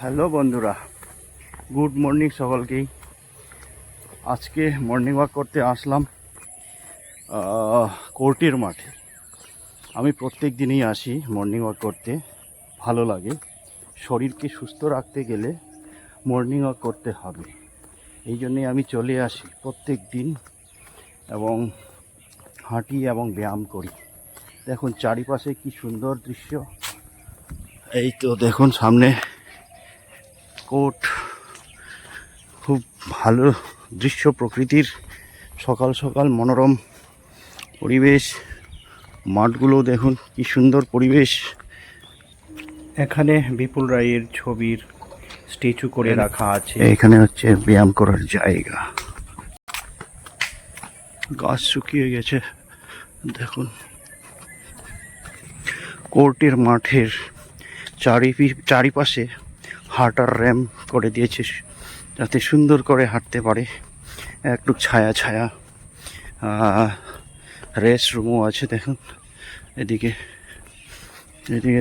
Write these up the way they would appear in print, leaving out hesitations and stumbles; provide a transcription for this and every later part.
Hello বন্ধুরা, good morning সকলকেই। আজকে মর্নিং ওয়াক করতে আসলাম কোর্টের মাঠে। আমি প্রত্যেক দিনই আসি মর্নিং ওয়াক করতে, ভালো লাগে। শরীরকে সুস্থ রাখতে গেলে মর্নিং ওয়াক করতে হবে, এই জন্যে আমি চলে আসি প্রত্যেক দিন এবং হাঁটি এবং ব্যায়াম করি। দেখুন চারিপাশে কি সুন্দর দৃশ্য। এই তো দেখুন সামনে কোর্ট, খুব ভালো দৃশ্য প্রকৃতির। সকাল সকাল মনোরম পরিবেশ, মাঠগুলো দেখুন কি সুন্দর পরিবেশ। এখানে বিপুল রায়ের ছবির স্ট্যাচু করে রাখা আছে। এখানে হচ্ছে ব্যায়াম করার জায়গা। গাছ শুকিয়ে গেছে দেখুন। কোর্টের মাঠের চারিপাশে হাঁটার র্যাম্প করে দিয়েছে, যাতে সুন্দর করে হাঁটতে পারে। একটু ছায়া ছায়া রেস্ট রুমও আছে দেখুন। এদিকে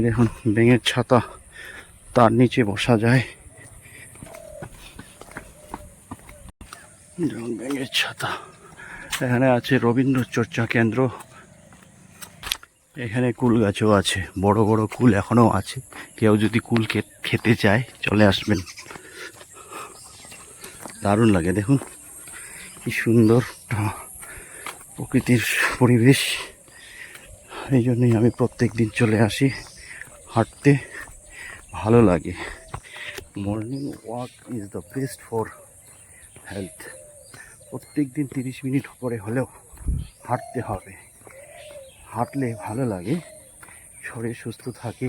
দেখুন ব্যাঙের ছাতা, তার নিচে বসা যায়। যেমন ব্যাঙের ছাতা। এখানে আছে রবীন্দ্র চর্চা কেন্দ্র। এখানে কুল গাছও আছে, বড় বড় কুল এখনও আছে। কেউ যদি কুল খেতে চায় চলে আসবেন, দারুণ লাগে। দেখুন কি সুন্দর প্রকৃতির পরিবেশ। এই জন্যই আমি প্রত্যেক দিন চলে আসি হাঁটতে, ভালো লাগে। Morning walk is the best for health. প্রত্যেক দিন 30 মিনিট করে হলেও হাঁটতে হবে। হাঁটলে ভালো লাগে, শরীর সুস্থ থাকে।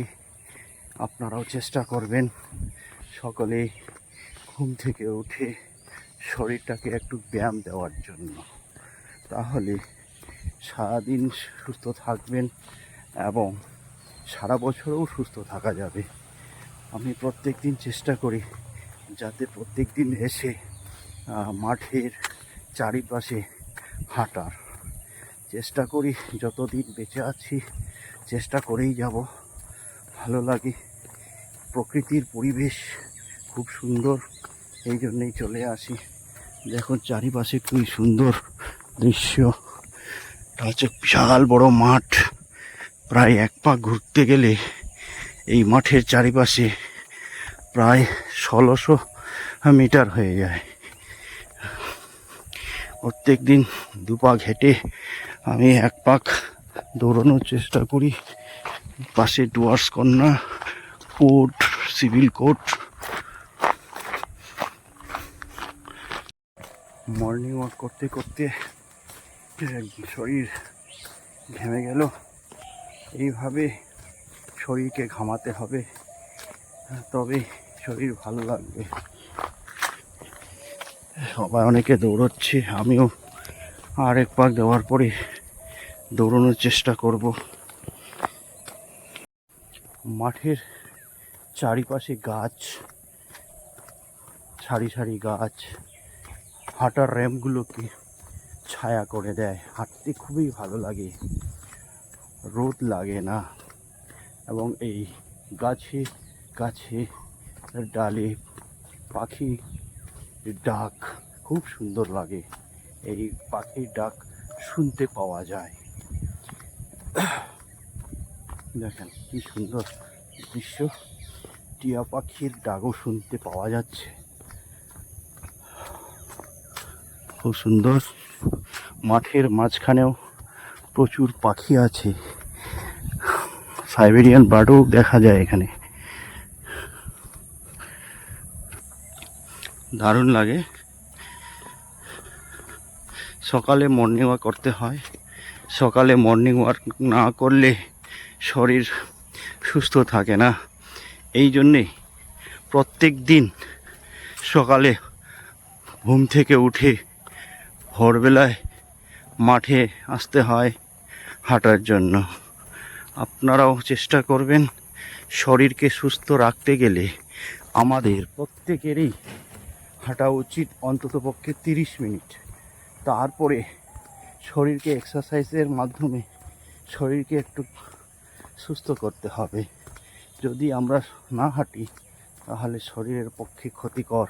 আপনারাও চেষ্টা করবেন সকলে ঘুম থেকে উঠে শরীরটাকে একটু ব্যায়াম দেওয়ার জন্য। তাহলে সারাদিন সুস্থ থাকবেন এবং সারা বছরও সুস্থ থাকা যাবে। আমি প্রত্যেক দিন চেষ্টা করি যাতে প্রত্যেক দিন এসে মাঠের চারিপাশে হাঁটার চেষ্টা করি। যতদিন বেঁচে আছি চেষ্টা করেই যাব। ভালো লাগে, প্রকৃতির পরিবেশ খুব সুন্দর, এই জন্যেই চলে আসি। দেখুন চারিপাশে খুবই সুন্দর দৃশ্য। এটা হচ্ছে বিশাল বড় মাঠ। প্রায় এক পাক ঘুরতে গেলে এই মাঠের চারিপাশে প্রায় 1600 মিটার হয়ে যায়। প্রত্যেক দিন দুপাক হেঁটে আমি এক পাক দৌড়ানোর চেষ্টা করি। পাশে ডুয়ার্স কন্যা court, civil court. Morning walk করতে করতে শরীর ঘেমে গেল। এইভাবে শরীরকে ঘামাতে হবে, তবে শরীর ভালো লাগবে। সবাই অনেকে দৌড়চ্ছে, আমিও আর এক পাক দেওয়ার পরে দৌড়ানোর চেষ্টা করব। মাঠের চারিপাশে গাছ, সারি সারি গাছ হাঁটার র্যাম্পগুলোকে ছায়া করে দেয়। হাঁটতে খুবই ভালো লাগে, রোদ লাগে না। এবং এই গাছে গাছে ডালে পাখি ডাক খুব সুন্দর লাগে। এই পাখির ডাক শুনতে পাওয়া যায়। দেখেন কি সুন্দর দৃশ্য, টিয়া পাখির ডাকও শুনতে পাওয়া যাচ্ছে, খুব সুন্দর। মাঠের মাঝখানেও প্রচুর পাখি আছে, সাইবেরিয়ান বার্ডও দেখা যায় এখানে, দারুণ লাগে। সকালে মর্নিং ওয়াক করতে হয়। সকালে মর্নিং ওয়াক না করলে শরীর সুস্থ থাকে না। এই জন্যে প্রত্যেক দিন সকালে ঘুম থেকে উঠে ভোরবেলায় মাঠে আসতে হয় হাঁটার জন্য। আপনারাও চেষ্টা করবেন। শরীরকে সুস্থ রাখতে গেলে আমাদের প্রত্যেকেরই হাঁটা উচিত অন্ততপক্ষে 30 মিনিট। তারপরে শরীরকে এক্সারসাইজের মাধ্যমে শরীরকে একটু সুস্থ করতে হবে। যদি আমরা না হাঁটি তাহলে শরীরের পক্ষে ক্ষতিকর।